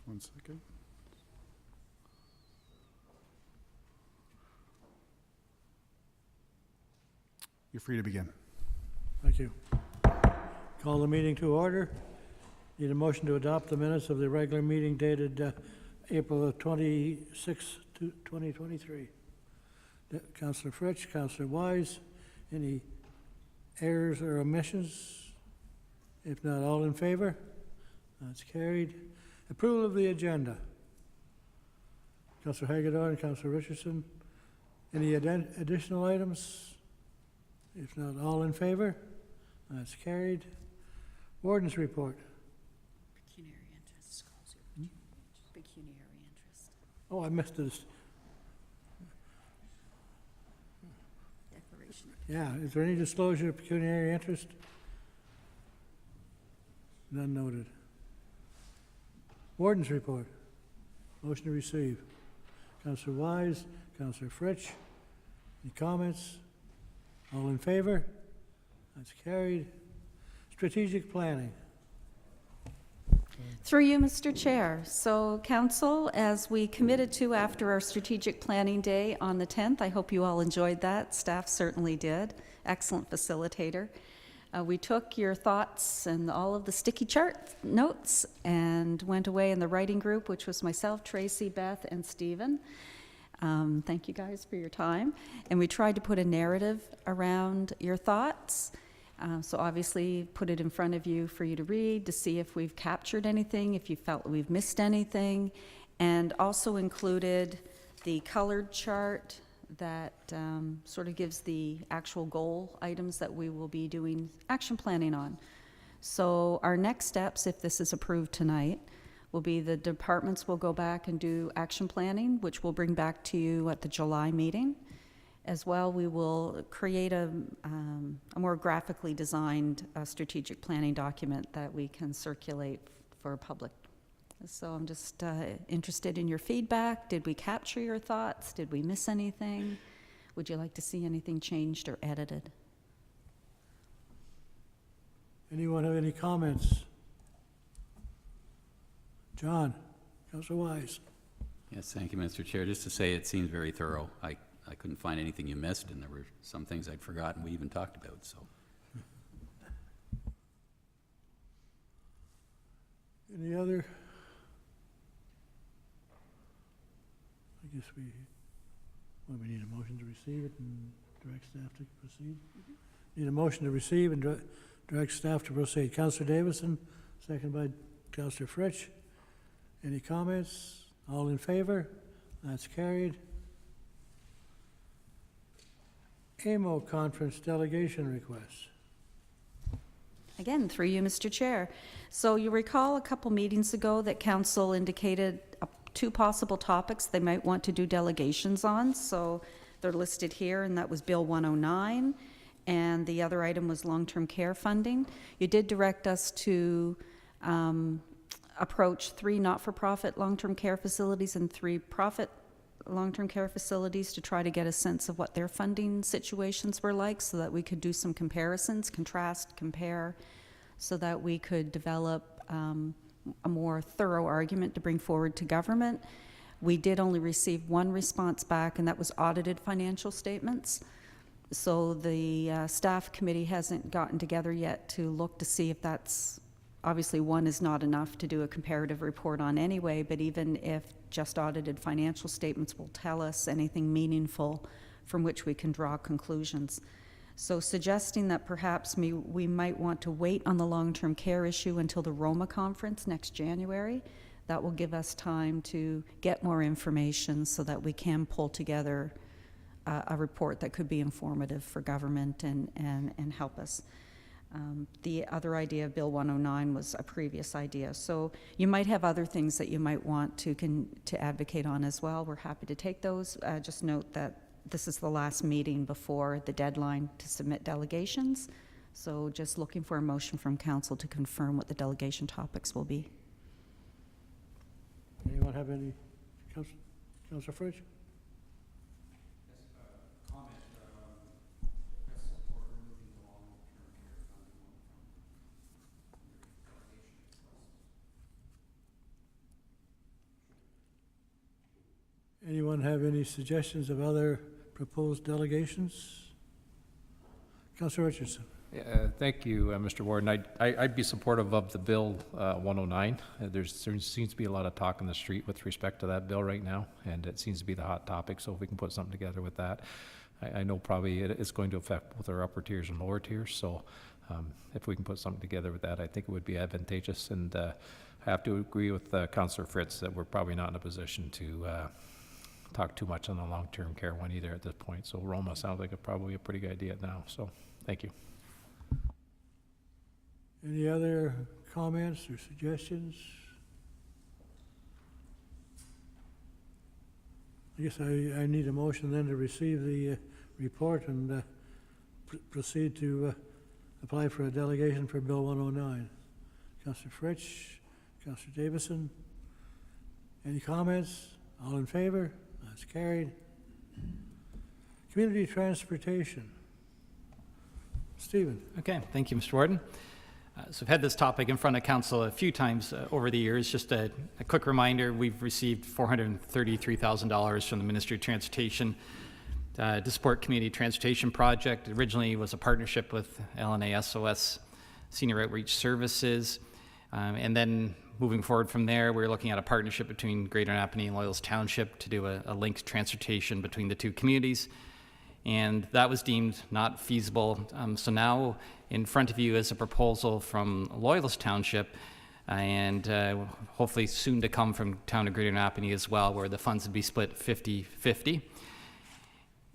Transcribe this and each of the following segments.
Just 1 second. You're free to begin. Thank you. Call the meeting to order. Need a motion to adopt the minutes of the regular meeting dated April 26, 2023. Councillor Fritsch, Councillor Wise, any errors or omissions? If not, all in favor? That's carried. Approval of the agenda. Councillor Hagedorn and Councillor Richardson, any additional items? If not, all in favor? That's carried. Warden's report. Pecuniary interest. Pecuniary interest. Oh, I missed this. Declaration. Yeah, is there any disclosure of pecuniary interest? None noted. Warden's report. Motion to receive. Councillor Wise, Councillor Fritsch. Any comments? All in favor? That's carried. Strategic planning. Through you, Mr. Chair. So, Council, as we committed to after our strategic planning day on the 10th, I hope you all enjoyed that. Staff certainly did. Excellent facilitator. We took your thoughts and all of the sticky chart notes and went away in the writing group, which was myself, Tracy, Beth, and Stephen. Thank you guys for your time. And we tried to put a narrative around your thoughts. So obviously put it in front of you for you to read, to see if we've captured anything, if you felt we've missed anything, and also included the colored chart that sort of gives the actual goal items that we will be doing action planning on. So our next steps, if this is approved tonight, will be the departments will go back and do action planning, which we'll bring back to you at the July meeting. As well, we will create a more graphically designed strategic planning document that we can circulate for public. So I'm just interested in your feedback. Did we capture your thoughts? Did we miss anything? Would you like to see anything changed or edited? Anyone have any comments? John, Councillor Wise. Yes, thank you, Mr. Chair. Just to say, it seems very thorough. I couldn't find anything you missed, and there were some things I'd forgotten we even talked about, so. Any other? I guess we need a motion to receive it and direct staff to proceed. Need a motion to receive and direct staff to proceed. Councillor Davison, second by Councillor Fritsch. Any comments? All in favor? That's carried. AMO conference delegation requests. Again, through you, Mr. Chair. So you recall a couple meetings ago that Council indicated two possible topics they might want to do delegations on. So they're listed here, and that was Bill 109, and the other item was long-term care funding. You did direct us to approach 3 not-for-profit long-term care facilities and 3 profit long-term care facilities to try to get a sense of what their funding situations were like so that we could do some comparisons, contrast, compare, so that we could develop a more thorough argument to bring forward to government. We did only receive one response back, and that was audited financial statements. So the staff committee hasn't gotten together yet to look to see if that's, obviously one is not enough to do a comparative report on anyway, but even if just audited financial statements will tell us anything meaningful from which we can draw conclusions. So suggesting that perhaps we might want to wait on the long-term care issue until the Roma conference next January. That will give us time to get more information so that we can pull together a report that could be informative for government and help us. The other idea of Bill 109 was a previous idea. So you might have other things that you might want to advocate on as well. We're happy to take those. Just note that this is the last meeting before the deadline to submit delegations. So just looking for a motion from council to confirm what the delegation topics will be. Anyone have any? Councillor Fritsch? Anyone have any suggestions of other proposed delegations? Councillor Richardson. Thank you, Mr. Warden. I'd be supportive of the Bill 109. There seems to be a lot of talk in the street with respect to that bill right now, and it seems to be the hot topic, so if we can put something together with that. I know probably it's going to affect both our upper tiers and lower tiers, so if we can put something together with that, I think it would be advantageous, and I have to agree with Councillor Fritz that we're probably not in a position to talk too much on the long-term care one either at this point, so Roma sounds like probably a pretty good idea now, so thank you. Any other comments or suggestions? I guess I need a motion then to receive the report and proceed to apply for a delegation for Bill 109. Councillor Fritz, Councillor Davison, any comments? All in favor? That's carried. Community transportation. Stephen. Okay, thank you, Mr. Warden. So I've had this topic in front of council a few times over the years. Just a quick reminder, we've received $433,000 from the Ministry of Transportation to support community transportation project. It originally was a partnership with LNA SOS Senior Outreach Services. And then moving forward from there, we're looking at a partnership between Greater Napanee and Loyalist Township to do a linked transportation between the two communities. And that was deemed not feasible. So now in front of you is a proposal from Loyalist Township and hopefully soon to come from Town of Greater Napanee as well, where the funds would be split 50-50.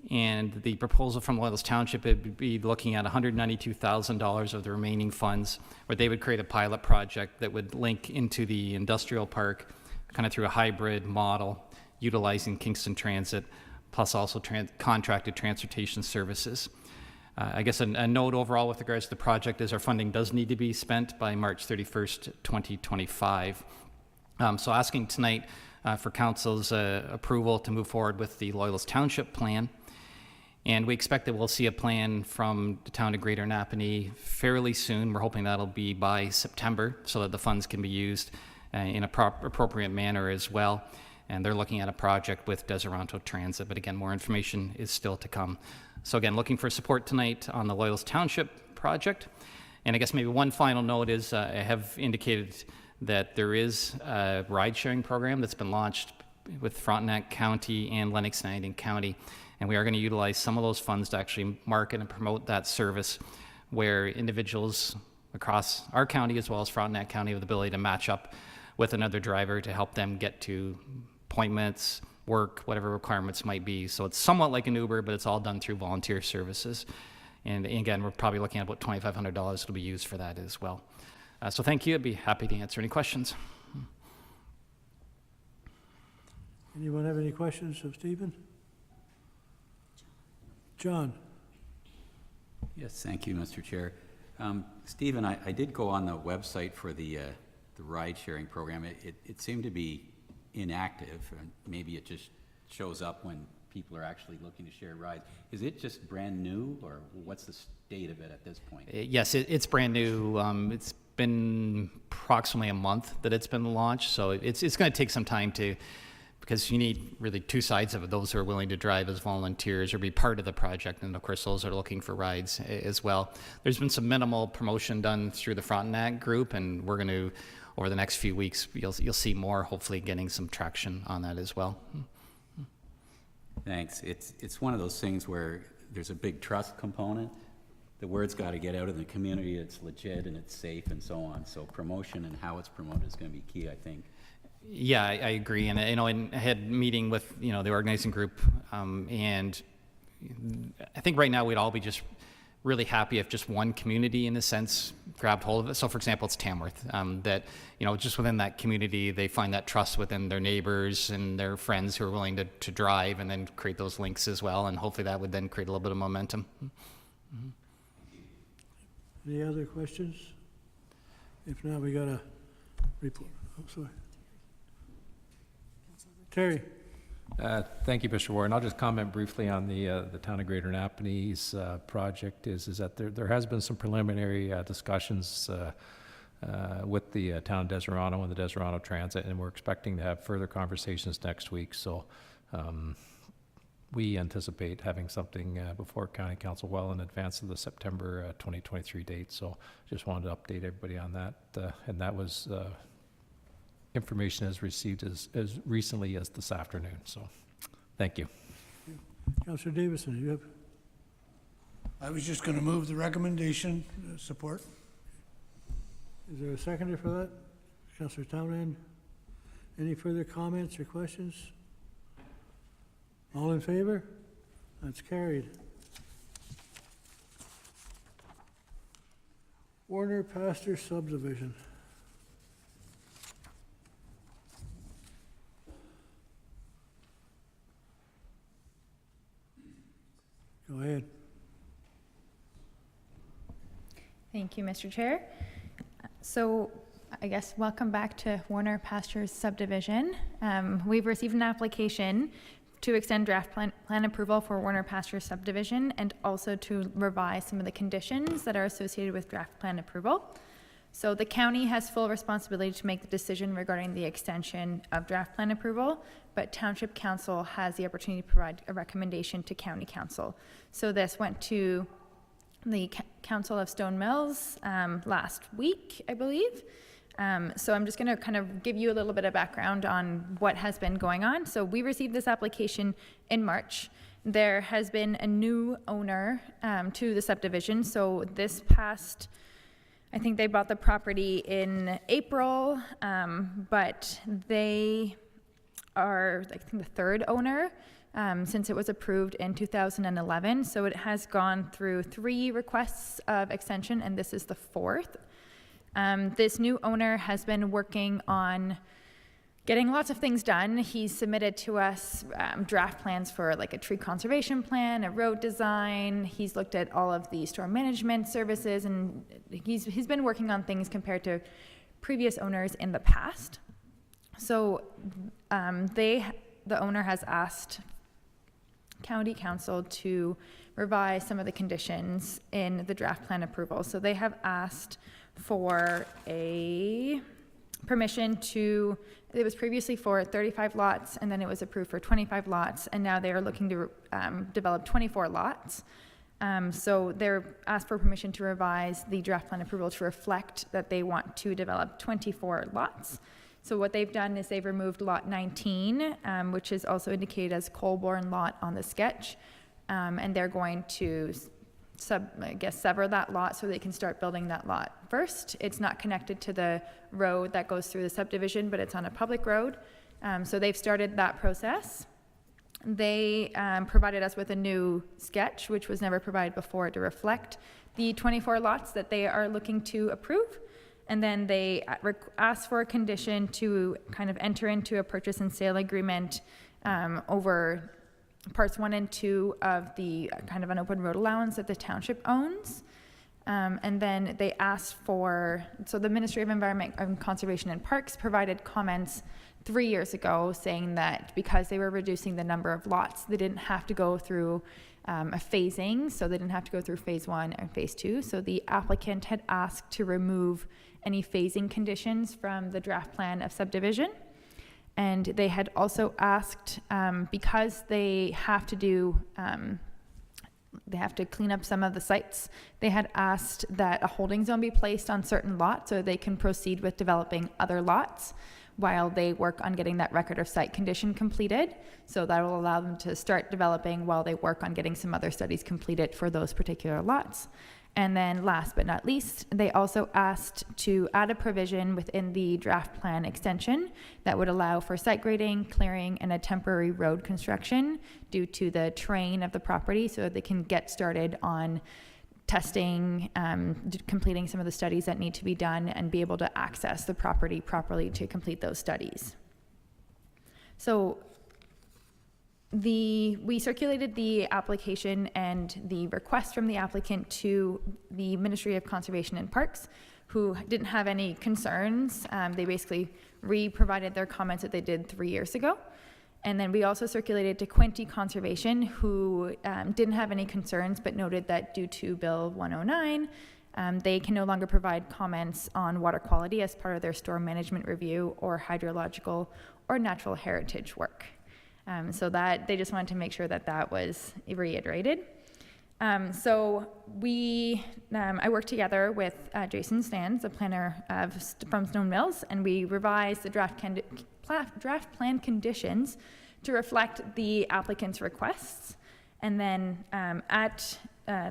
And the proposal from Loyalist Township would be looking at $192,000 of the remaining funds, where they would create a pilot project that would link into the industrial park kind of through a hybrid model, utilizing Kingston Transit, plus also contracted transportation services. I guess a note overall with regards to the project is our funding does need to be spent by March 31st, 2025. So asking tonight for council's approval to move forward with the Loyalist Township plan. And we expect that we'll see a plan from the Town of Greater Napanee fairly soon. We're hoping that'll be by September so that the funds can be used in a appropriate manner as well. And they're looking at a project with Deseronto Transit, but again, more information is still to come. So again, looking for support tonight on the Loyalist Township project. And I guess maybe one final note is I have indicated that there is a ride-sharing program that's been launched with Frontenac County and Lennox and Addington County. And we are going to utilize some of those funds to actually market and promote that service, where individuals across our county as well as Frontenac County have the ability to match up with another driver to help them get to appointments, work, whatever requirements might be. So it's somewhat like an Uber, but it's all done through volunteer services. And again, we're probably looking at about $2,500 to be used for that as well. So thank you. I'd be happy to answer any questions. Anyone have any questions of Stephen? John. Yes, thank you, Mr. Chair. Stephen, I did go on the website for the ride-sharing program. It seemed to be inactive, and maybe it just shows up when people are actually looking to share rides. Is it just brand new, or what's the state of it at this point? Yes, it's brand new. It's been approximately a month that it's been launched, so it's going to take some time because you need really two sides of it, those who are willing to drive as volunteers or be part of the project, and of course those that are looking for rides as well. There's been some minimal promotion done through the Frontenac group, and we're going to, over the next few weeks, you'll see more, hopefully getting some traction on that as well. Thanks. It's one of those things where there's a big trust component. The word's got to get out in the community, it's legit and it's safe and so on. So promotion and how it's promoted is going to be key, I think. Yeah, I agree. And, and I had a meeting with, the organizing group, and I think right now we'd all be just really happy if just one community, in a sense, grabbed hold of it. So, for example, it's Tamworth, that, just within that community, they find that trust within their neighbors and their friends who are willing to drive and then create those links as well. And hopefully that would then create a little bit of momentum. Mm-hmm. Any other questions? If not, we got a report. Oh, sorry. Terry. Thank you, Mr. Warren. I'll just comment briefly on the Town of Greater Napanee's project. Is that there has been some preliminary discussions with the Town of Deseronto and the Deseronto Transit, and we're expecting to have further conversations next week. So We anticipate having something before County Council well in advance of the September 2023 date, so just wanted to update everybody on that. And that was information is received as recently as this afternoon, so thank you. Councillor Davison, you have, I was just going to move the recommendation, support. is there a seconder for that? Councillor Townend? Any further comments or questions? All in favor? That's carried. Warner Pasture subdivision. Go ahead. Thank you, Mr. Chair. So I guess welcome back to Warner Pastures subdivision. We've received an application to extend draft plan approval for Warner Pastures subdivision and also to revise some of the conditions that are associated with draft plan approval. So the county has full responsibility to make the decision regarding the extension of draft plan approval, but Township Council has the opportunity to provide a recommendation to County Council. So this went to the Council of Stone Mills last week, I believe. So I'm just going to kind of give you a little bit of background on what has been going on. So we received this application in March. There has been a new owner to the subdivision. So this past, I think they bought the property in April, but they are, I think, the third owner since it was approved in 2011. So it has gone through 3 requests of extension, and this is the 4th. This new owner has been working on getting lots of things done. He's submitted to us draft plans for like a tree conservation plan, a road design. He's looked at all of the storm management services, and he's been working on things compared to previous owners in the past. So the owner has asked County Council to revise some of the conditions in the draft plan approval. So they have asked for a permission to, it was previously for 35 lots, and then it was approved for 25 lots, and now they are looking to develop 24 lots. So they're asked for permission to revise the draft plan approval to reflect that they want to develop 24 lots. So what they've done is they've removed lot 19, which is also indicated as Colborne lot on the sketch, and they're going to sever that lot so they can start building that lot first. It's not connected to the road that goes through the subdivision, but it's on a public road. So they've started that process. They provided us with a new sketch, which was never provided before, to reflect the 24 lots that they are looking to approve. And then they asked for a condition to kind of enter into a purchase and sale agreement over parts 1 and 2 of the kind of an open road allowance that the township owns. And then they asked for, so the Ministry of Environment and Conservation and Parks provided comments 3 years ago saying that because they were reducing the number of lots, they didn't have to go through a phasing, so they didn't have to go through phase 1 and phase 2. So the applicant had asked to remove any phasing conditions from the draft plan of subdivision. And they had also asked, because they have to clean up some of the sites, they had asked that a holding zone be placed on certain lots so they can proceed with developing other lots while they work on getting that record of site condition completed. So that will allow them to start developing while they work on getting some other studies completed for those particular lots. And then last but not least, they also asked to add a provision within the draft plan extension that would allow for site grading, clearing, and a temporary road construction due to the terrain of the property, so that they can get started on testing, completing some of the studies that need to be done, and be able to access the property properly to complete those studies. So we circulated the application and the request from the applicant to the Ministry of Conservation and Parks, who didn't have any concerns. They basically re-provided their comments that they did 3 years ago. And then we also circulated to Quinte Conservation, who didn't have any concerns, but noted that due to Bill 109, they can no longer provide comments on water quality as part of their storm management review or hydrological or natural heritage work. So that they just wanted to make sure that that was reiterated. So I worked together with Jason Stans, a planner from Stone Mills, and we revised the draft plan conditions to reflect the applicant's requests. And then at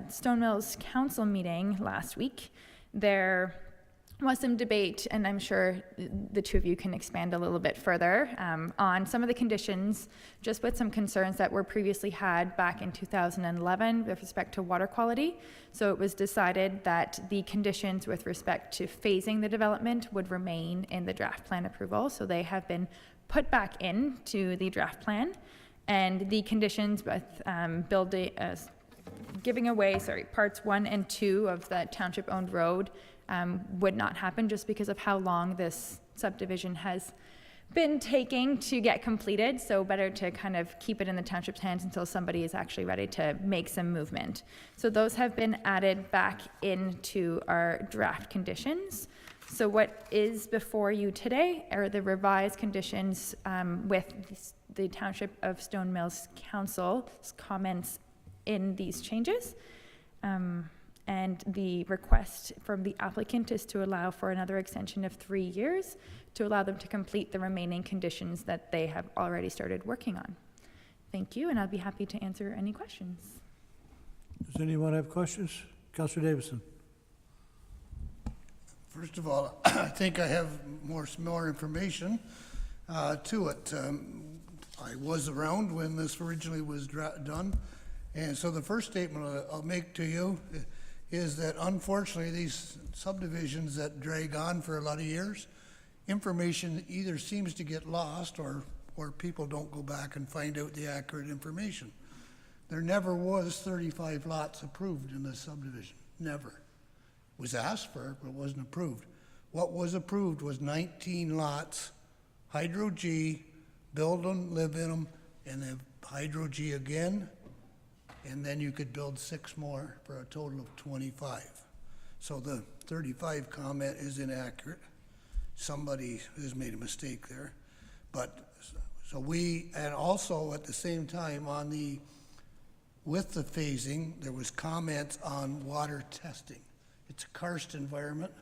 Stone Mills Council meeting last week, there was some debate, and I'm sure the two of you can expand a little bit further on some of the conditions, just with some concerns that were previously had back in 2011 with respect to water quality. So it was decided that the conditions with respect to phasing the development would remain in the draft plan approval. So they have been put back into the draft plan, and the conditions with giving away, parts 1 and 2 of the township-owned road would not happen, just because of how long this subdivision has been taking to get completed. So better to kind of keep it in the township's hands until somebody is actually ready to make some movement. So those have been added back into our draft conditions. So what is before you today are the revised conditions with the Township of Stone Mills Council's comments in these changes. And the request from the applicant is to allow for another extension of 3 years to allow them to complete the remaining conditions that they have already started working on. Thank you, and I'll be happy to answer any questions. Does anyone have questions? Councillor Davison. First of all, I think I have more information to it. I was around when this originally was done, and so the first statement I'll make to you is that unfortunately these subdivisions that drag on for a lot of years, information either seems to get lost or people don't go back and find out the accurate information. There never was 35 lots approved in this subdivision, never. It was asked for, but it wasn't approved. What was approved was 19 lots, Hydro G, build them, live in them, and then Hydro G again, and then you could build 6 more for a total of 25. So the 35 comment is inaccurate. Somebody has made a mistake there. But, so we, and also at the same time with the phasing, there was comments on water testing. It's a karst environment,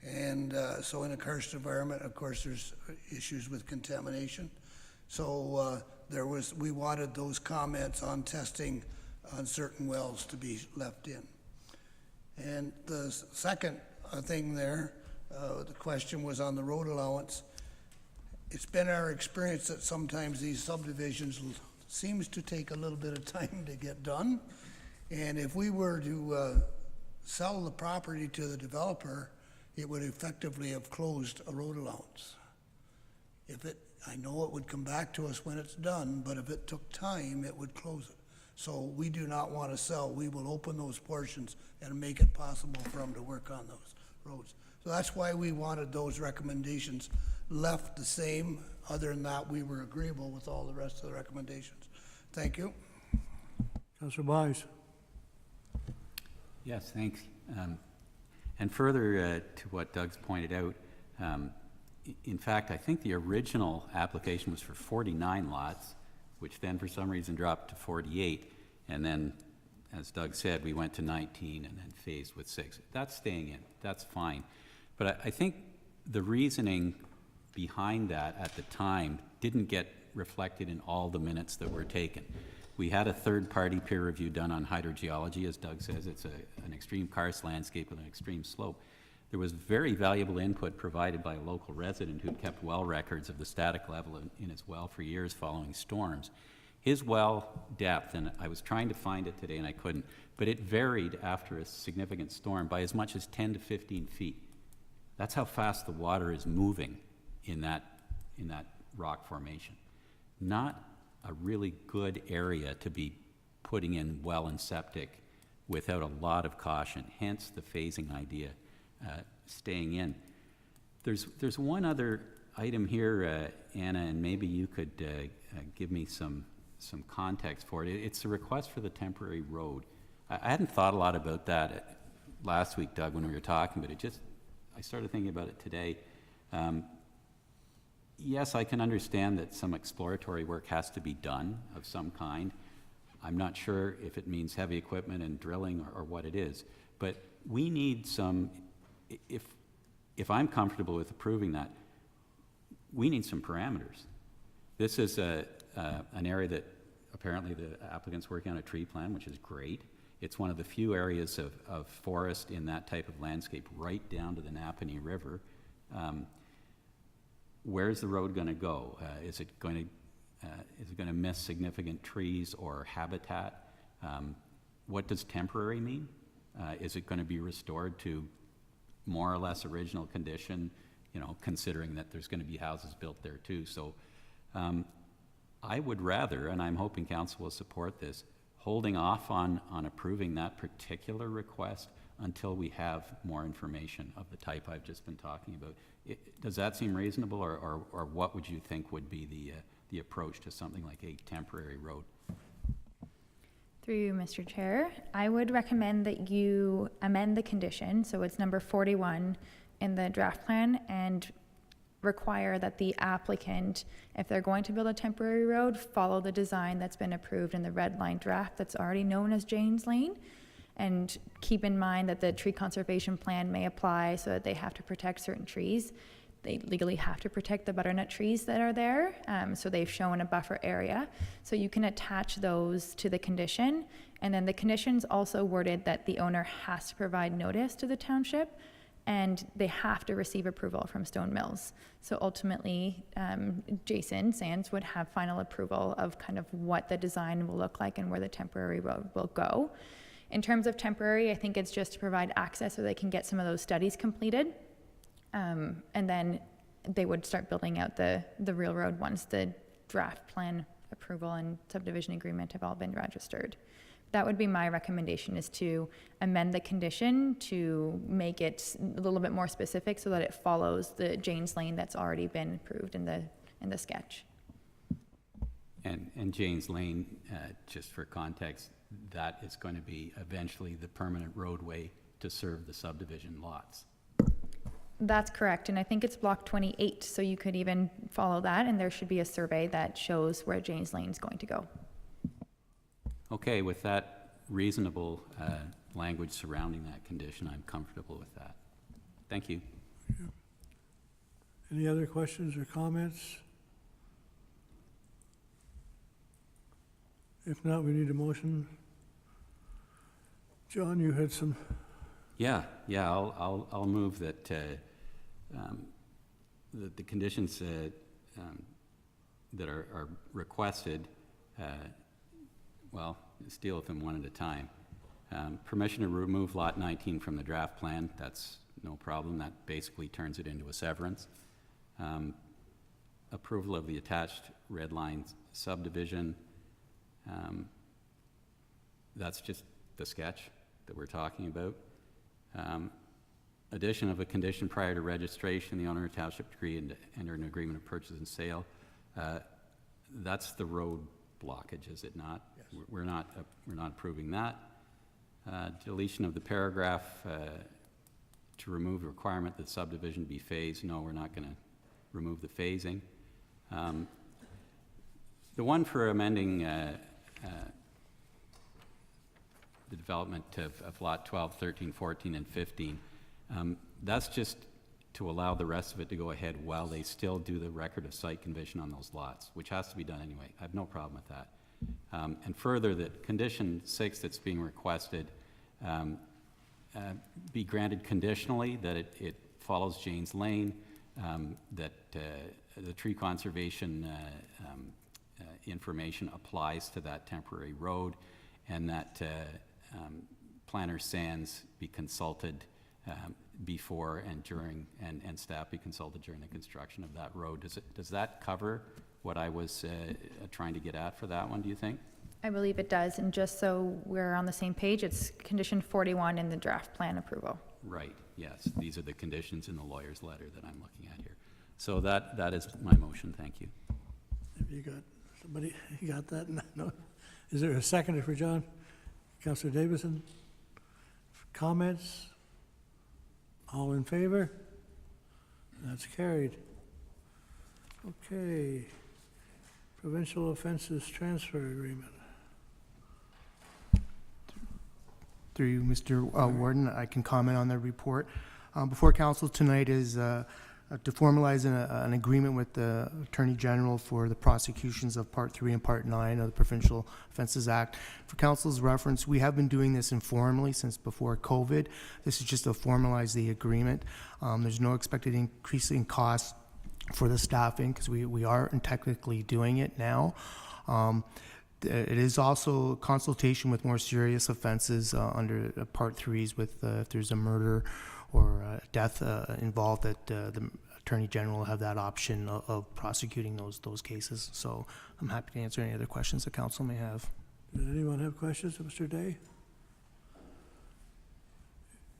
and so in a karst environment, of course, there's issues with contamination. So we wanted those comments on testing on certain wells to be left in. And the second thing there, the question was on the road allowance. It's been our experience that sometimes these subdivisions seems to take a little bit of time to get done. And if we were to sell the property to the developer, it would effectively have closed a road allowance. I know it would come back to us when it's done, but if it took time, it would close it. So we do not want to sell. We will open those portions and make it possible for them to work on those roads. So that's why we wanted those recommendations left the same. Other than that, we were agreeable with all the rest of the recommendations. Thank you. Councillor Byes. Yes, thanks. And further to what Doug's pointed out, in fact, I think the original application was for 49 lots, which then for some reason dropped to 48. And then, as Doug said, we went to 19 and then phased with 6. That's staying in, that's fine. But I think the reasoning behind that at the time didn't get reflected in all the minutes that were taken. We had a third-party peer review done on hydrogeology. As Doug says, it's an extreme karst landscape with an extreme slope. There was very valuable input provided by a local resident who kept well records of the static level in his well for years following storms. His well depth, and I was trying to find it today and I couldn't, but it varied after a significant storm by as much as 10 to 15 feet. That's how fast the water is moving in that rock formation. Not a really good area to be putting in well and septic without a lot of caution, hence the phasing idea staying in. There's one other item here, Anna, and maybe you could give me some context for it. It's a request for the temporary road. I hadn't thought a lot about that last week, Doug, when we were talking, but I started thinking about it today. yes, I can understand that some exploratory work has to be done of some kind. I'm not sure if it means heavy equipment and drilling or what it is, but we need some, if I'm comfortable with approving that, we need some parameters. This is an area that apparently the applicant's working on a tree plan, which is great. It's one of the few areas of forest in that type of landscape right down to the Napanee River. Where's the road going to go? Is it going to miss significant trees or habitat? What does temporary mean? Is it going to be restored to more or less original condition, you know, considering that there's going to be houses built there too? So I would rather, and I'm hoping council will support this, holding off on approving that particular request until we have more information of the type I've just been talking about. Does that seem reasonable, or what would you think would be the approach to something like a temporary road? Through you, Mr. Chair, I would recommend that you amend the condition, so it's number 41 in the draft plan, and require that the applicant, if they're going to build a temporary road, follow the design that's been approved in the red line draft that's already known as Jane's Lane. And keep in mind that the tree conservation plan may apply, so that they have to protect certain trees. They legally have to protect the butternut trees that are there, so they've shown a buffer area. So you can attach those to the condition, and then the condition's also worded that the owner has to provide notice to the township, and they have to receive approval from Stone Mills. So ultimately, Jason Sands would have final approval of kind of what the design will look like and where the temporary road will go. In terms of temporary, I think it's just to provide access so they can get some of those studies completed. And then they would start building out the real road once the draft plan approval and subdivision agreement have all been registered. That would be my recommendation, is to amend the condition to make it a little bit more specific so that it follows the Jane's Lane that's already been approved in the sketch. And Jane's Lane, just for context, that is going to be eventually the permanent roadway to serve the subdivision lots. That's correct, and I think it's block 28, so you could even follow that, and there should be a survey that shows where Jane's Lane is going to go. Okay, with that reasonable language surrounding that condition, I'm comfortable with that. Thank you. Any other questions or comments? If not, we need a motion. John, you had some. Yeah, I'll move that the conditions that are requested, well, let's deal with them one at a time. Permission to remove lot 19 from the draft plan, that's no problem. That basically turns it into a severance. Approval of the attached red line subdivision. That's just the sketch that we're talking about. Addition of a condition prior to registration, the owner of township agree and enter an agreement of purchase and sale. That's the road blockage, is it not? Yes. We're not approving that. Deletion of the paragraph to remove the requirement that subdivision be phased. No, we're not going to remove the phasing. The one for amending the development of lot 12, 13, 14, and 15, that's just to allow the rest of it to go ahead while they still do the record of site condition on those lots, which has to be done anyway. I have no problem with that. And further, that condition 6 that's being requested be granted conditionally, that it follows Jane's Lane, that the tree conservation information applies to that temporary road, and that planner Sands be consulted before and during, and staff be consulted during the construction of that road. Does that cover what I was trying to get at for that one, do you think? I believe it does, and just so we're on the same page, it's condition 41 in the draft plan approval. Right, yes. These are the conditions in the lawyer's letter that I'm looking at here. So that is my motion, thank you. Have you got somebody, you got that? No? Is there a second for John? Councillor Davison? Comments? All in favor? That's carried. Okay. Provincial offenses transfer agreement. Through you, Mr. Warden, I can comment on the report. Before council tonight is to formalize an agreement with the Attorney General for the prosecutions of Part 3 and Part 9 of the Provincial Offences Act. For council's reference, we have been doing this informally since before COVID. This is just to formalize the agreement. There's no expected increase in costs for the staffing because we are technically doing it now. It is also consultation with more serious offenses under Part 3s with if there's a murder or death involved, that the Attorney General will have that option of prosecuting those cases. So I'm happy to answer any other questions the council may have. Does anyone have questions of Mr. Day?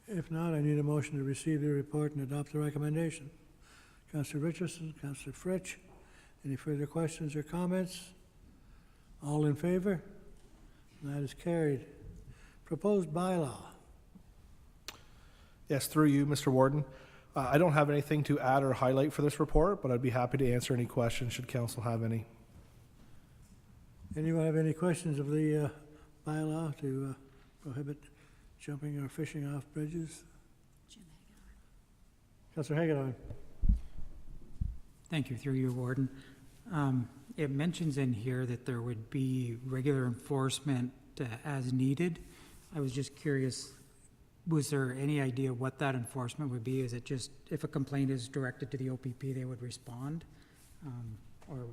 If not, I need a motion to receive the report and adopt the recommendation. Councillor Richardson, Councillor Fritsch, any further questions or comments? All in favor? That is carried. Proposed bylaw. Yes, through you, Mr. Warden. I don't have anything to add or highlight for this report, but I'd be happy to answer any questions should council have any. Anyone have any questions of the bylaw to prohibit jumping or fishing off bridges? Councillor Hagedorn. Thank you, through you, Warden. It mentions in here that there would be regular enforcement as needed. I was just curious, was there any idea what that enforcement would be? Is it just if a complaint is directed to the OPP, they would respond? Or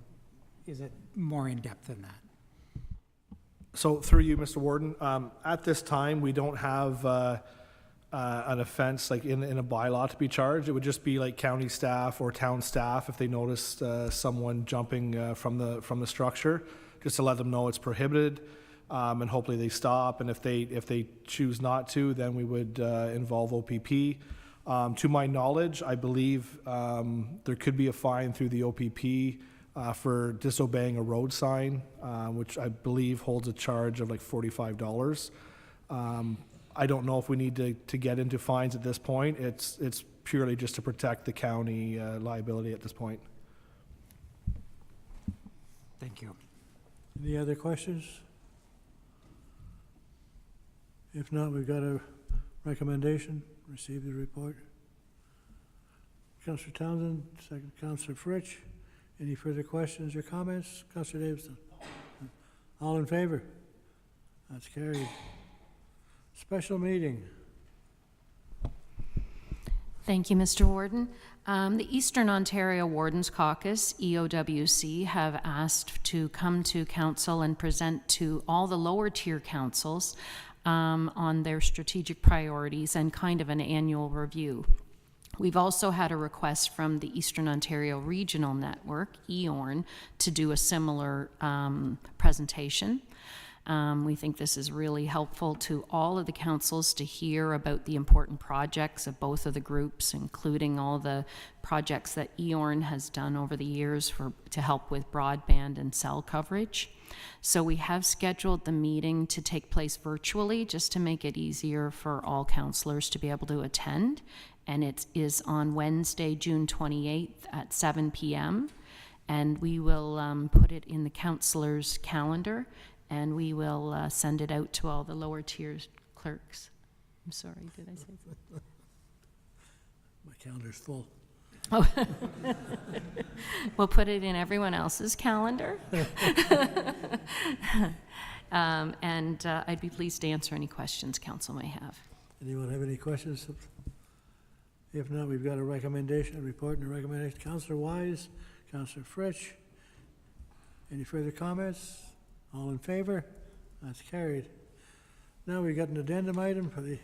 is it more in-depth than that? So through you, Mr. Warden, at this time, we don't have an offense like in a bylaw to be charged. It would just be like county staff or town staff if they noticed someone jumping from the structure, just to let them know it's prohibited, and hopefully they stop. And if they choose not to, then we would involve OPP. To my knowledge, I believe there could be a fine through the OPP for disobeying a road sign, which I believe holds a charge of like $45. I don't know if we need to get into fines at this point. It's purely just to protect the county liability at this point. Thank you. Any other questions? If not, we've got a recommendation. Receive the report. Councillor Townsend, second Councillor Fritsch. Any further questions or comments? Councillor Davidson. All in favor? That's carried. Special meeting. Thank you, Mr. Warden. The Eastern Ontario Wardens Caucus, EOWC, have asked to come to council and present to all the lower tier councils on their strategic priorities and kind of an annual review. We've also had a request from the Eastern Ontario Regional Network, EORN, to do a similar presentation. We think this is really helpful to all of the councils to hear about the important projects of both of the groups, including all the projects that EORN has done over the years to help with broadband and cell coverage. So we have scheduled the meeting to take place virtually just to make it easier for all councillors to be able to attend. And it is on Wednesday, June 28th at 7 p.m. And we will put it in the councillors' calendar, and we will send it out to all the lower tier clerks. I'm sorry, did I say that? My calendar's full. Oh. We'll put it in everyone else's calendar. And I'd be pleased to answer any questions council may have. Anyone have any questions? If not, we've got a recommendation, a report and a recommendation. Councillor Wise, Councillor Fritsch. Any further comments? All in favor? That's carried. Now we've got an addendum item for the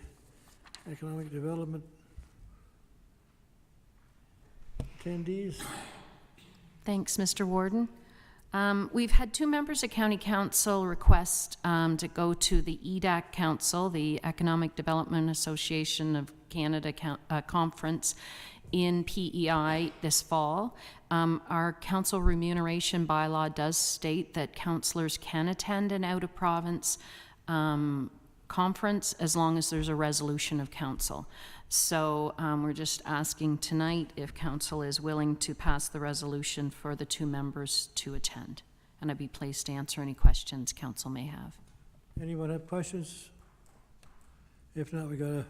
Economic Development attendees. Thanks, Mr. Warden. We've had two members of County Council request to go to the EDAC Council, the Economic Development Association of Canada conference in PEI this fall. Our council remuneration bylaw does state that councillors can attend an out-of-province conference as long as there's a resolution of council. So we're just asking tonight if council is willing to pass the resolution for the 2 members to attend. And I'd be pleased to answer any questions council may have. Anyone have questions? If not, we got a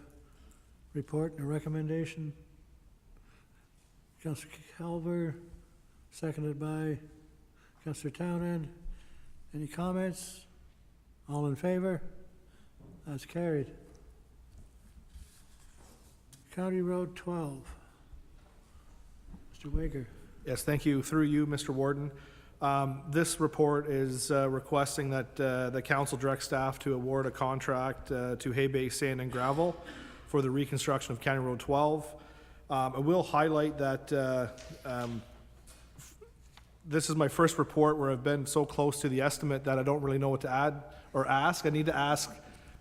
report and a recommendation. Councillor Calver, seconded by Councillor Townend. Any comments? All in favor? That's carried. County Road 12. Mr. Wager. Yes, thank you. Through you, Mr. Warden. This report is requesting that the council direct staff to award a contract to Hay Bay Sand and Gravel for the reconstruction of County Road 12. I will highlight that this is my first report where I've been so close to the estimate that I don't really know what to add or ask. I need to ask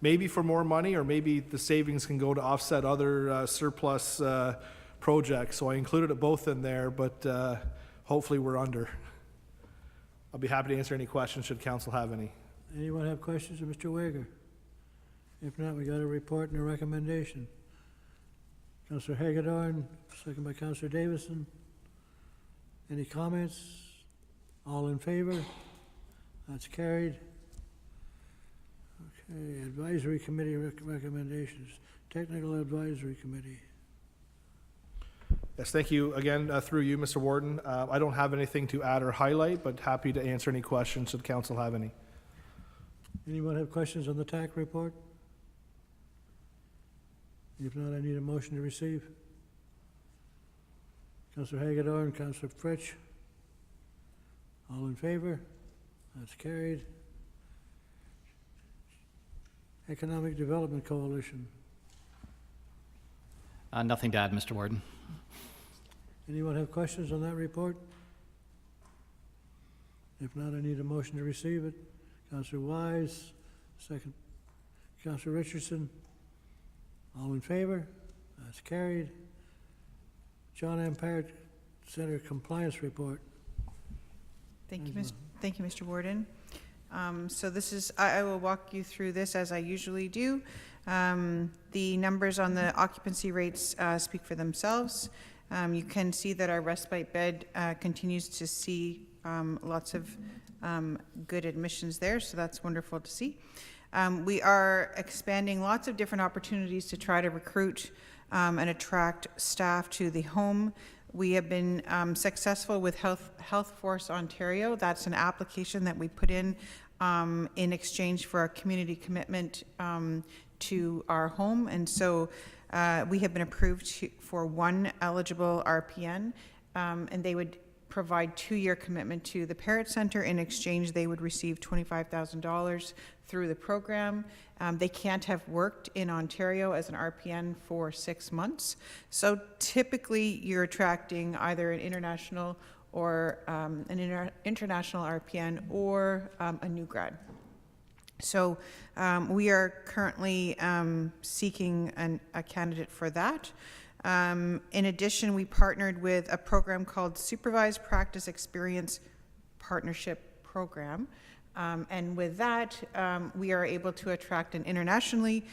maybe for more money, or maybe the savings can go to offset other surplus projects. So I included it both in there, but hopefully we're under. I'll be happy to answer any questions should council have any. Anyone have questions of Mr. Wager? If not, we got a report and a recommendation. Councillor Hagedorn, second by Councillor Davison. Any comments? All in favor? That's carried. Okay, Advisory Committee recommendations. Technical Advisory Committee. Yes, thank you again, through you, Mr. Warden. I don't have anything to add or highlight, but happy to answer any questions should council have any. Anyone have questions on the TAC report? If not, I need a motion to receive. Councillor Hagedorn, Councillor Fritsch. All in favor? That's carried. Economic Development Coalition. Nothing to add, Mr. Warden. Anyone have questions on that report? If not, I need a motion to receive it. Councillor Wise, second. Councillor Richardson. All in favor? That's carried. John Ampere Center Compliance Report. Thank you, Mr. Warden. So this is, I will walk you through this as I usually do. The numbers on the occupancy rates speak for themselves. You can see that our respite bed continues to see lots of good admissions there, so that's wonderful to see. We are expanding lots of different opportunities to try to recruit and attract staff to the home. We have been successful with Health Force Ontario. That's an application that we put in exchange for our community commitment to our home. And so we have been approved for 1 eligible RPN, and they would provide 2-year commitment to the Parrott Center. In exchange, they would receive $25,000 through the program. They can't have worked in Ontario as an RPN for 6 months. So typically you're attracting either an international or international RPN or a new grad. So we are currently seeking a candidate for that. In addition, we partnered with a program called Supervised Practice Experience Partnership Program. And with that, we are able to attract an internationally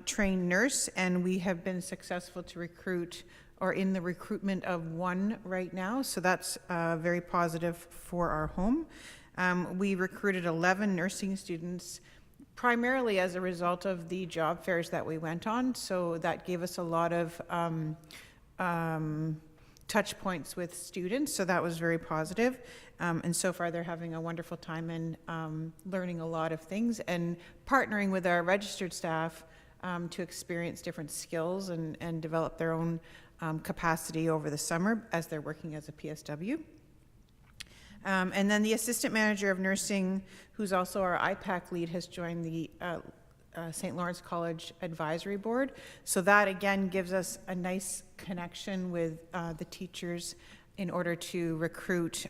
trained nurse, and we have been successful to recruit, or in the recruitment of 1 right now. So that's very positive for our home. We recruited 11 nursing students, primarily as a result of the job fairs that we went on. So that gave us a lot of touch points with students. So that was very positive. And so far they're having a wonderful time and learning a lot of things and partnering with our registered staff to experience different skills and develop their own capacity over the summer as they're working as a PSW. And then the assistant manager of nursing, who's also our IPAC lead, has joined the St. Lawrence College Advisory Board. So that again gives us a nice connection with the teachers in order to recruit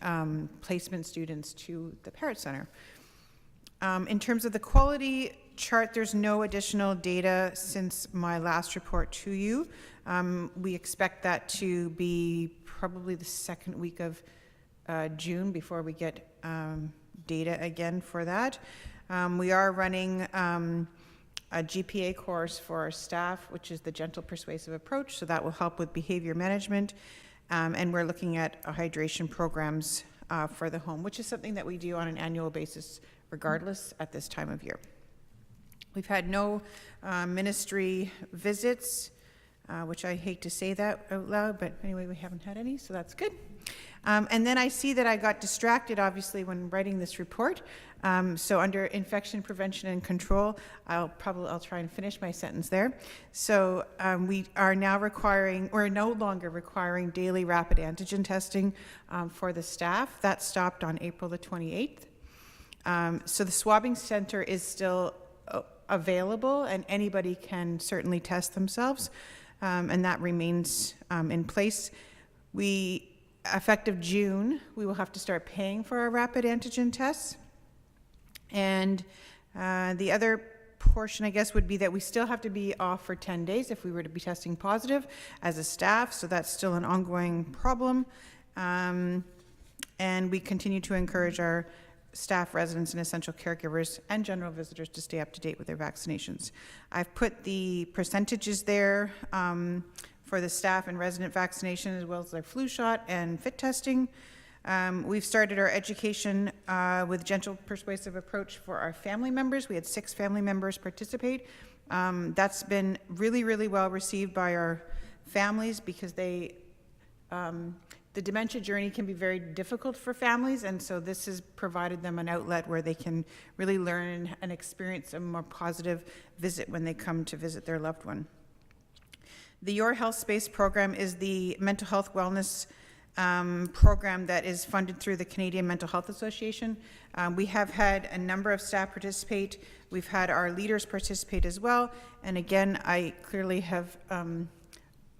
placement students to the Parrott Center. In terms of the quality chart, there's no additional data since my last report to you. We expect that to be probably the second week of June before we get data again for that. We are running a GPA course for our staff, which is the gentle persuasive approach. So that will help with behavior management. And we're looking at hydration programs for the home, which is something that we do on an annual basis regardless at this time of year. We've had no ministry visits, which I hate to say that out loud, but anyway, we haven't had any, so that's good. And then I see that I got distracted, obviously, when writing this report. So under infection prevention and control, I'll try and finish my sentence there. So we are now we're no longer requiring daily rapid antigen testing for the staff. That stopped on April the 28th. So the swabbing center is still available, and anybody can certainly test themselves, and that remains in place. Effective June, we will have to start paying for our rapid antigen tests. And the other portion, I guess, would be that we still have to be off for 10 days if we were to be testing positive as a staff, so that's still an ongoing problem. And we continue to encourage our staff, residents, and essential caregivers and general visitors to stay up to date with their vaccinations. I've put the percentages there for the staff and resident vaccination, as well as their flu shot and fit testing. We've started our education with gentle persuasive approach for our family members. We had 6 family members participate. That's been really, really well received by our families because the dementia journey can be very difficult for families, and so this has provided them an outlet where they can really learn and experience a more positive visit when they come to visit their loved one. The Your Health Space program is the mental health wellness program that is funded through the Canadian Mental Health Association. We have had a number of staff participate. We've had our leaders participate as well, and again, I clearly have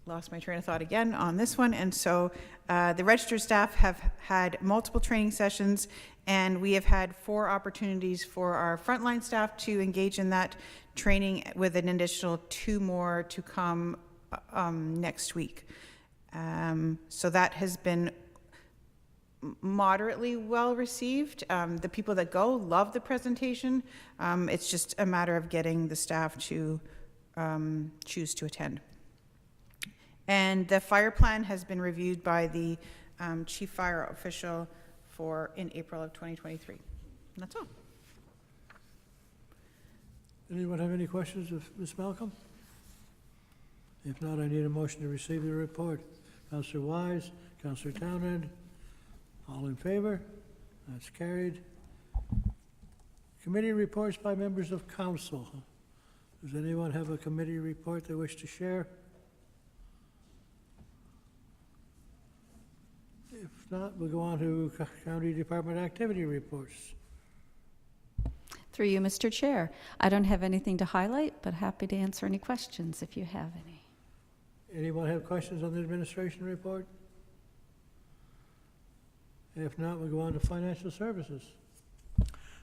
lost my train of thought again on this one, and so the registered staff have had multiple training sessions, and we have had 4 opportunities for our frontline staff to engage in that training, with an additional 2 more to come next week. So that has been moderately well received. The people that go love the presentation. It's just a matter of getting the staff to choose to attend. And the fire plan has been reviewed by the chief fire official in April of 2023. And that's all. Anyone have any questions of Ms. Malcolm? If not, I need a motion to receive the report. Councillor Wise, Councillor Townend, all in favor? That's carried. Committee reports by members of council. Does anyone have a committee report they wish to share? If not, we'll go on to county department activity reports. Through you, Mr. Chair. I don't have anything to highlight, but happy to answer any questions if you have any. Anyone have questions on the administration report? If not, we'll go on to financial services.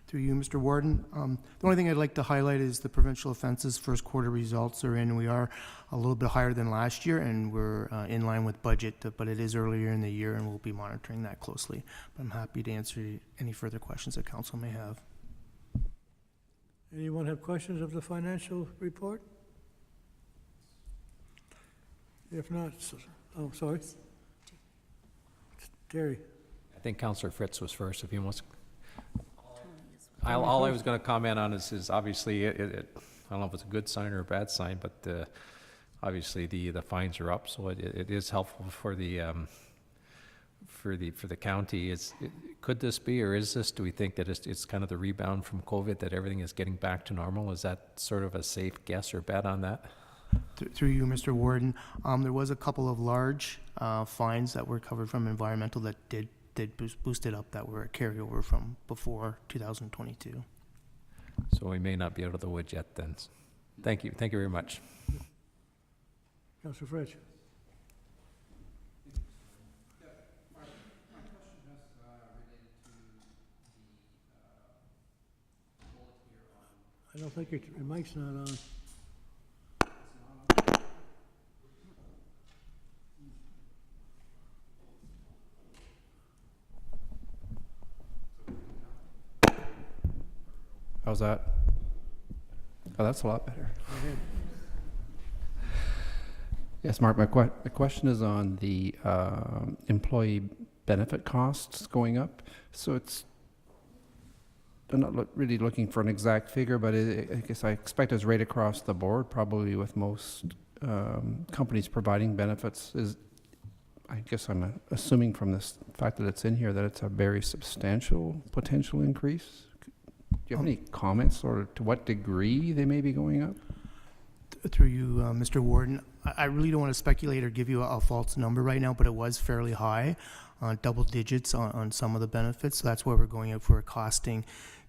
Through you, Mr. Warden. The only thing I'd like to highlight is the provincial offenses first quarter results are in. We are a little bit higher than last year, and we're in line with budget, but it is earlier in the year, and we'll be monitoring that closely. But I'm happy to answer any further questions that council may have. Anyone have questions of the financial report? If not, oh, sorry. Terry. I think Councillor Fritz was first, if he wants. All I was going to comment on is obviously, I don't know if it's a good sign or a bad sign, but obviously the fines are up, so it is helpful for the county. Could this be, or is this, do we think that it's kind of the rebound from COVID, that everything is getting back to normal? Is that sort of a safe guess or bet on that? Through you, Mr. Warden, there was a couple of large fines that were covered from environmental that did boost it up, that were a carryover from before 2022. So we may not be out of the woods yet then. Thank you very much. Councillor Fritz. I don't think your mic's not on. How's that? Oh, that's a lot better. Yes, Mark, my question is on the employee benefit costs going up. So I'm not really looking for an exact figure, but I guess I expect it's right across the board, probably with most companies providing benefits. I guess I'm assuming from this fact that it's in here that it's a very substantial potential increase. Do you have any comments or to what degree they may be going up? Through you, Mr. Warden, I really don't want to speculate or give you a false number right now, but it was fairly high, double digits on some of the benefits. So that's why we're going out for a costing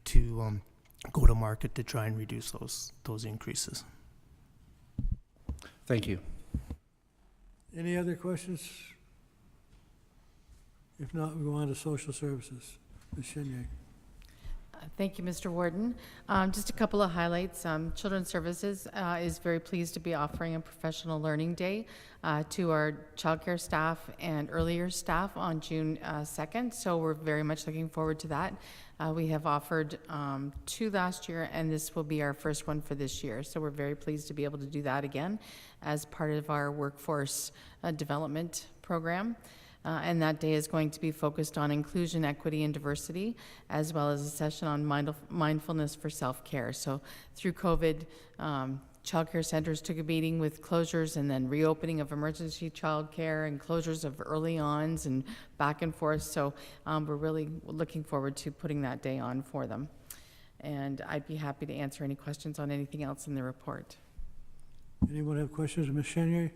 to go to market to try and reduce those increases. Thank you. Any other questions? If not, we go on to social services. Ms. Chenier. Thank you, Mr. Warden. Just a couple of highlights. Children's Services is very pleased to be offering a professional learning day to our childcare staff and earlier staff on June 2nd. So we're very much looking forward to that. We have offered 2 last year, and this will be our first one for this year. So we're very pleased to be able to do that again as part of our workforce development program. And that day is going to be focused on inclusion, equity, and diversity, as well as a session on mindfulness for self-care. So through COVID, childcare centers took a beating with closures and then reopening of emergency childcare and closures of early ons and back and forth. So we're really looking forward to putting that day on for them. And I'd be happy to answer any questions on anything else in the report. Anyone have questions, Ms. Chenier?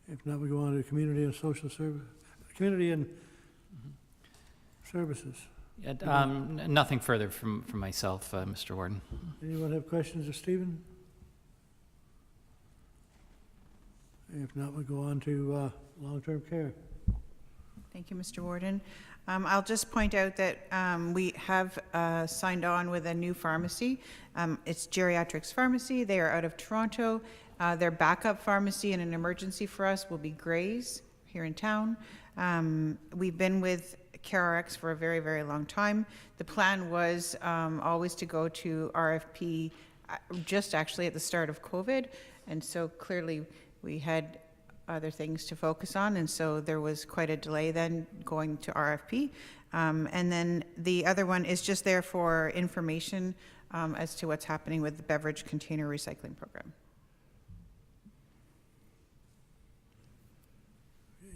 If not, we go on to community and social service, community and services. Yeah, nothing further from myself, Mr. Warden. Anyone have questions of Stephen? If not, we go on to long-term care. Thank you, Mr. Warden. I'll just point out that we have signed on with a new pharmacy. It's Geriatrics Pharmacy. They are out of Toronto. Their backup pharmacy in an emergency for us will be Gray's here in town. We've been with CareRx for a very, very long time. The plan was always to go to RFP just actually at the start of COVID. And so clearly we had other things to focus on. And so there was quite a delay then going to RFP. And then the other one is just there for information as to what's happening with the beverage container recycling program.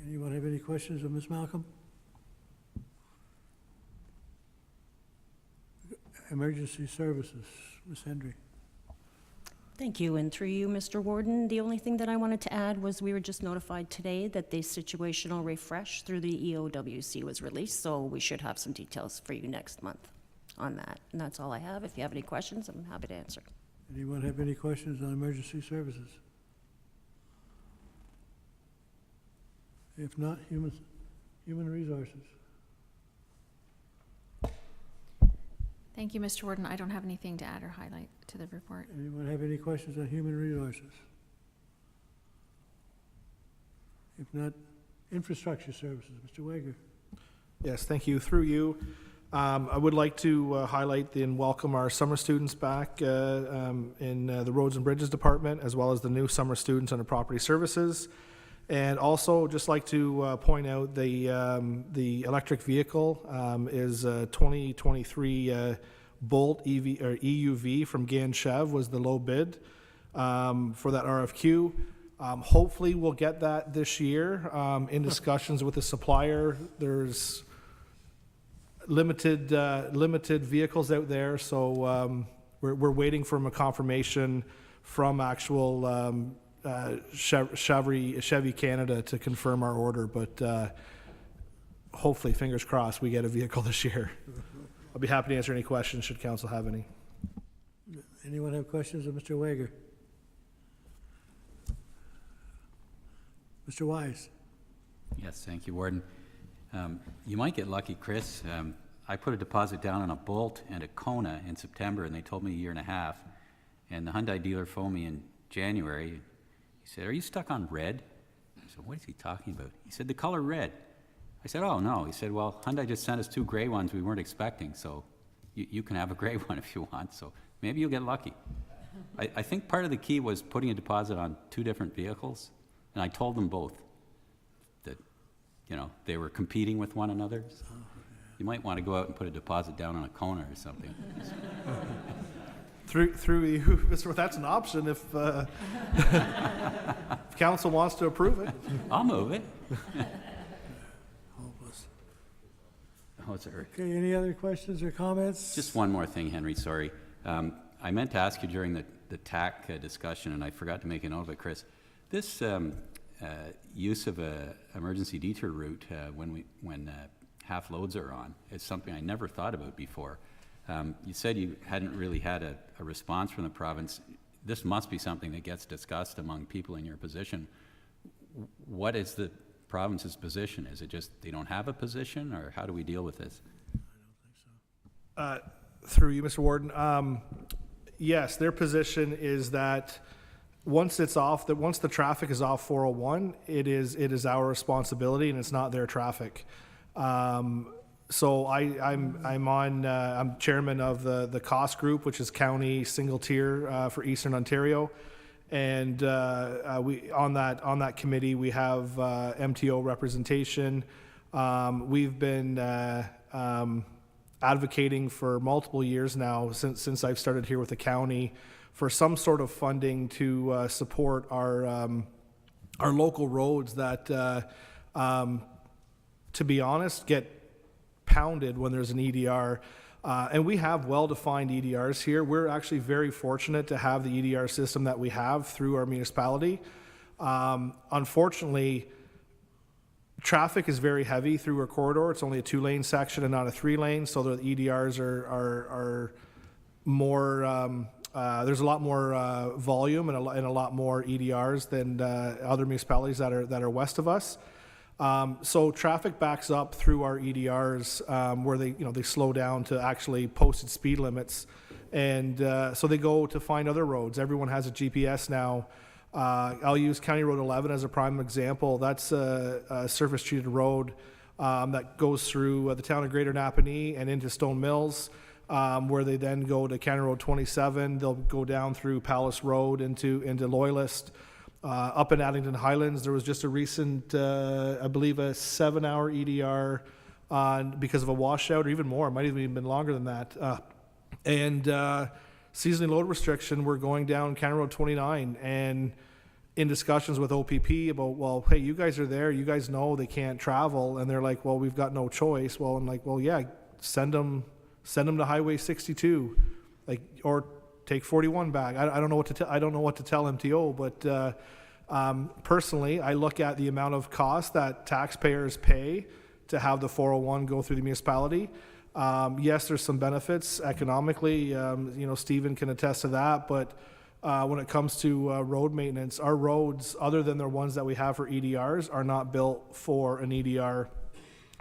Anyone have any questions of Ms. Malcolm? Emergency services, Ms. Hendry. Thank you, and through you, Mr. Warden, the only thing that I wanted to add was we were just notified today that the situational refresh through the EOWC was released, so we should have some details for you next month on that. And that's all I have. If you have any questions, I'm happy to answer. Anyone have any questions on emergency services? If not, human resources. Thank you, Mr. Warden. I don't have anything to add or highlight to the report. Anyone have any questions on human resources? If not, infrastructure services, Mr. Wager. Yes, thank you. Through you, I would like to highlight and welcome our summer students back in the Roads and Bridges Department, as well as the new summer students under Property Services. And also just like to point out the electric vehicle is a 2023 Bolt EV or EUV from Gan Chev was the low bid for that RFQ. Hopefully we'll get that this year. In discussions with the supplier, there's limited vehicles out there, so we're waiting for a confirmation from actual Chevy Canada to confirm our order, but hopefully, fingers crossed, we get a vehicle this year. I'll be happy to answer any questions should council have any. Anyone have questions of Mr. Wager? Mr. Wise. Yes, thank you, Warden. You might get lucky, Chris. I put a deposit down on a Bolt and a Kona in September, and they told me a year and a half. And the Hyundai dealer phoned me in January. He said, "Are you stuck on red?" I said, "What is he talking about?" He said, "The color red." I said, "Oh, no." He said, "Well, Hyundai just sent us 2 gray ones we weren't expecting, so you can have a gray one if you want, so maybe you'll get lucky. I think part of the key was putting a deposit on 2 different vehicles, and I told them both that, you know, they were competing with one another. So you might want to go out and put a deposit down on a Kona or something. Through you, Mr. Worth, that's an option if, if council wants to approve it. I'll move it. Hopeless. Oh, sorry. Okay, any other questions or comments? Just one more thing, Henry, sorry. I meant to ask you during the TAC discussion, and I forgot to make a note of it, Chris. This use of a emergency detour route when half loads are on is something I never thought about before. You said you hadn't really had a response from the province. This must be something that gets discussed among people in your position. What is the province's position? Is it just they don't have a position, or how do we deal with this? Through you, Mr. Warden. Yes, their position is that once the traffic is off 401, it is our responsibility and it's not their traffic. So I'm chairman of the cost group, which is county single tier for Eastern Ontario, and we on that committee we have MTO representation. We've been advocating for multiple years now, since I've started here with the county, for some sort of funding to support our local roads that, to be honest, get pounded when there's an EDR. And we have well-defined EDRs here. We're actually very fortunate to have the EDR system that we have through our municipality. Unfortunately, traffic is very heavy through our corridor. It's only a 2-lane section and not a 3-lane, so the EDRs are more, there's a lot more volume and a lot more EDRs than other municipalities that are west of us. So traffic backs up through our EDRs where they slow down to actually posted speed limits, and so they go to find other roads. Everyone has a GPS now. I'll use County Road 11 as a prime example. That's a surface treated road that goes through the town of Greater Napanee and into Stone Mills, where they then go to County Road 27. They'll go down through Palace Road into Loyalist. Up in Addington Highlands, there was just a recent, I believe, a 7-hour EDR because of a washout, or even more. It might have even been longer than that. Seasonally load restriction, we're going down County Road 29 and in discussions with OPP about, well, hey, you guys are there, you guys know they can't travel, and they're like, well, we've got no choice. Well, I'm like, well, yeah, send them to Highway 62, like, or take 41 back. I don't know what to I don't know what to tell MTO, but personally, I look at the amount of cost that taxpayers pay to have the 401 go through the municipality. Yes, there's some benefits economically. Stephen can attest to that. But when it comes to road maintenance, our roads, other than the ones that we have for EDRs, are not built for an EDR,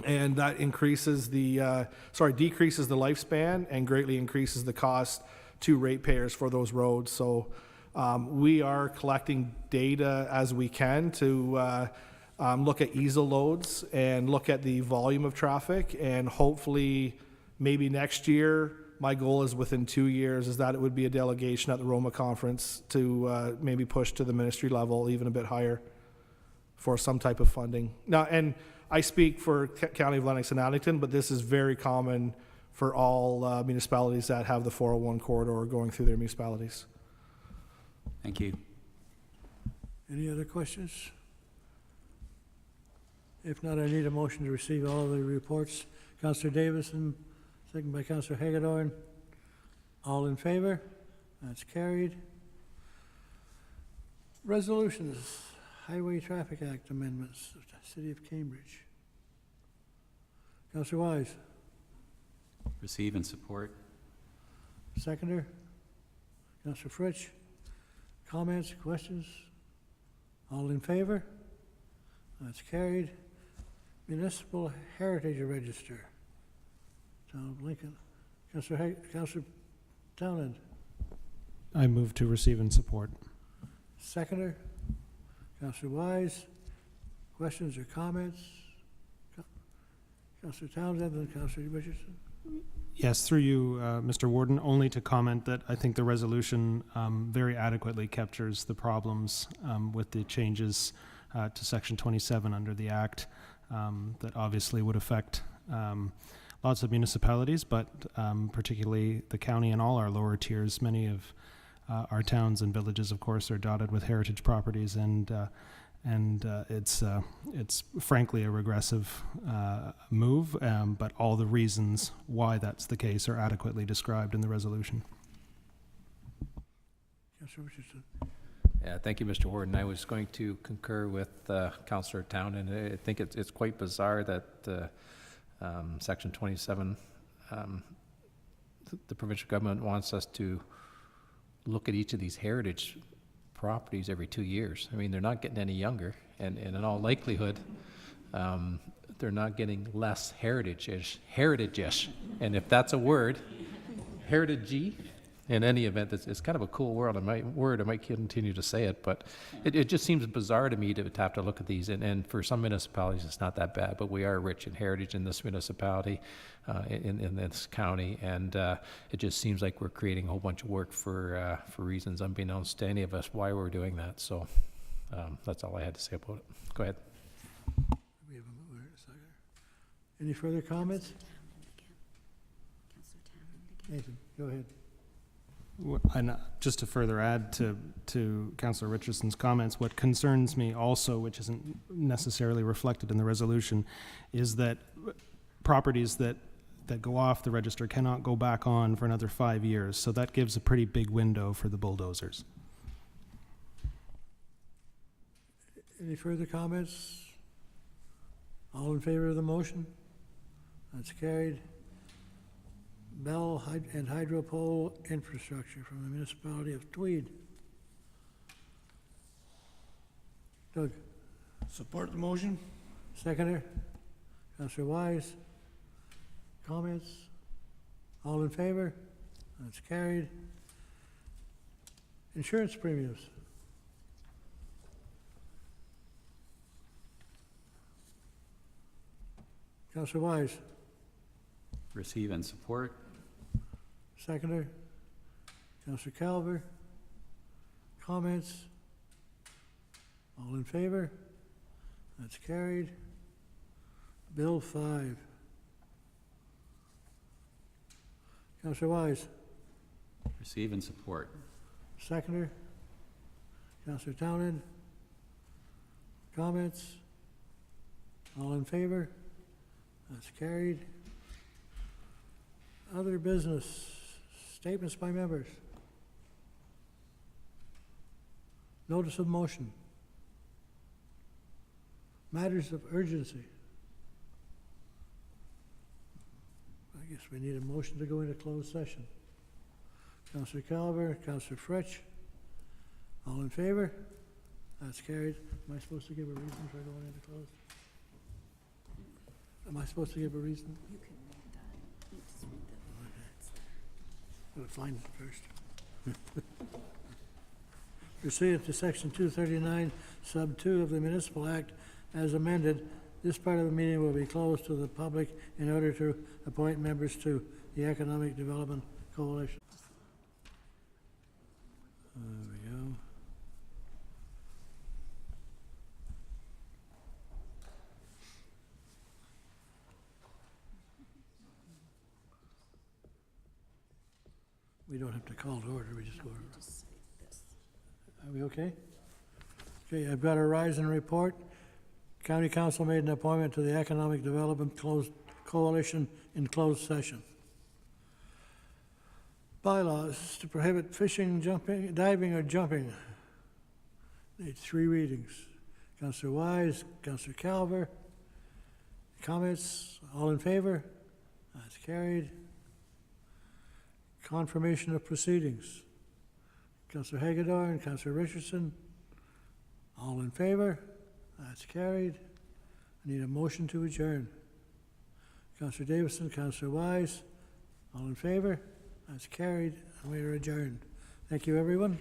and that decreases the lifespan and greatly increases the cost to ratepayers for those roads. So we are collecting data as we can to look at easel loads and look at the volume of traffic, and hopefully maybe next year, my goal is within 2 years, is that it would be a delegation at the Roma conference to maybe push to the ministry level even a bit higher for some type of funding. Now, and I speak for County of Lennox and Addington, but this is very common for all municipalities that have the 401 corridor going through their municipalities. Thank you. Any other questions? If not, I need a motion to receive all the reports. Councillor Davison, second by Councillor Hagedorn. All in favor? That's carried. Resolutions, Highway Traffic Act amendments, City of Cambridge. Councillor Wise. Receive and support. Seconder. Councillor Fritsch. Comments, questions? All in favor? That's carried. Municipal Heritage Register. Town of Lincoln. Councillor Townend. I move to receive and support. Seconder. Councillor Wise. Questions or comments? Councillor Townsend and Councillor Richardson. Yes, through you, Mr. Warden, only to comment that I think the resolution very adequately captures the problems with the changes to Section 27 under the Act that obviously would affect lots of municipalities, but particularly the county and all our lower tiers. Many of our towns and villages, of course, are dotted with heritage properties, and it's frankly a regressive move, but all the reasons why that's the case are adequately described in the resolution. Councillor Richardson. Yeah, thank you, Mr. Warden. I was going to concur with Councillor Town, and I think it's quite bizarre that Section 27, the provincial government wants us to look at each of these heritage properties every 2 years. I mean, they're not getting any younger, and in all likelihood, they're not getting less heritage-ish, and if that's a word, heritage-y. In any event, it's kind of a cool word. I might continue to say it, but it just seems bizarre to me to have to look at these. And for some municipalities, it's not that bad, but we are rich in heritage in this municipality, in this county, and it just seems like we're creating a whole bunch of work for reasons unbeknownst to any of us why we're doing that. So that's all I had to say about it. Go ahead. We have a second. Any further comments? Nathan, go ahead. And just to further add to Councillor Richardson's comments, what concerns me also, which isn't necessarily reflected in the resolution, is that properties that go off the register cannot go back on for another 5 years. So that gives a pretty big window for the bulldozers. Any further comments? All in favor of the motion? That's carried. Bell and Hydropole Infrastructure from the municipality of Tweed. Doug? Support the motion. Seconder? Councillor Wise? Comments? All in favor? That's carried. Insurance premiums. Councillor Wise? Receive and support. Seconder? Councillor Calver? Comments? All in favor? That's carried. Bill 5. Councillor Wise? Receive and support. Seconder? Councillor Townend? Comments? All in favor? That's carried. Other business, statements by members. Notice of motion. Matters of urgency. I guess we need a motion to go into closed session. Councillor Calver, Councillor Fretch, all in favor? That's carried. Am I supposed to give a reason for going into closed? Am I supposed to give a reason? You can read that. You just read that. Gotta find it first. Pursuant to Section 239, Sub 2 of the Municipal Act as amended, this part of the meeting will be closed to the public in order to appoint members to the Economic Development Coalition. There we go. We don't have to call to order, we just go over. Are we okay? Okay, I've got a rise and report. County Council made an appointment to the Economic Development Coalition in closed session. Bylaws to prohibit fishing, jumping, diving, or jumping. Need 3 readings. Councillor Wise, Councillor Calver. Comments? All in favor? That's carried. Confirmation of proceedings. Councillor Hagador and Councillor Richardson. All in favor? That's carried. I need a motion to adjourn. Councillor Davison, Councillor Wise. All in favor? That's carried, and we are adjourned. Thank you, everyone.